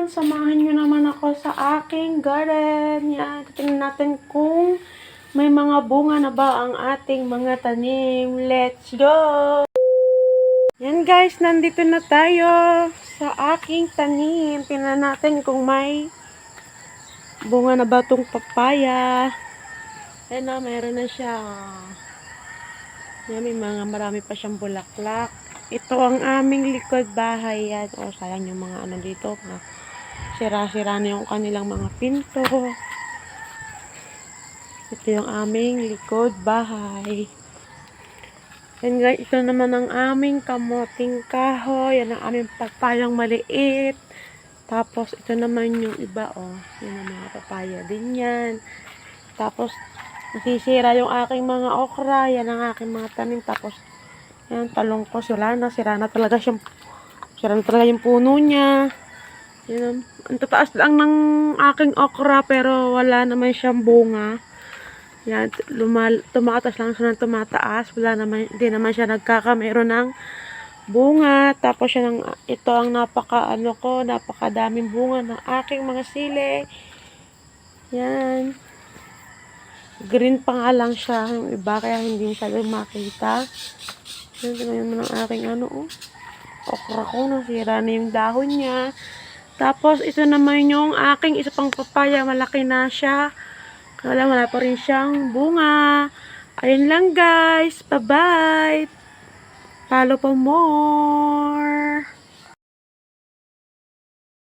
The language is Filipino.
ngayon, samahan nyo naman ako sa aking garden. Yan, tingnan natin kung may mga bunga na ba ang ating mga tanim. Let's go! Yan guys, nandito na tayo sa aking tanim. Tingnan natin kung may bunga na ba itong papaya. Ayan na, mayroon na siya. Yan, may marami pa siyang bulaklak. Ito ang aming likod bahay. Yan. O, sayang yung mga ano dito. Sira-sira na yung kanilang mga pinto. Ito yung aming likod bahay. Yan guys, ito naman ang aming kamoting kahoy. Yan ang aming papayang maliit. Tapos, ito naman yung iba, oh. Yan ang mga papaya din yan. Tapos, nasisira yung aking mga okra. Yan ang aking mga tanim. Tapos, yan, talong ko, sira na talaga yung puno niya. Yan, ang tataas lang ng aking okra, pero wala naman siyang bunga. Yan, tumataas lang siya ng tumataas. Hindi naman siya nagkakameron ng bunga. Tapos ito ang napakadaming bunga ng aking mga sili. Yan. Green pa nga lang siya. Yung iba, kaya hindi masyadong makita. Yan, tingnan mo ng aking okra ko. Nasira na yung dahon niya. Tapos, ito naman yung aking isa pang papaya. Malaki na siya. Wala pa rin siyang bunga. Ayun lang guys. Bye-bye. Follow for more.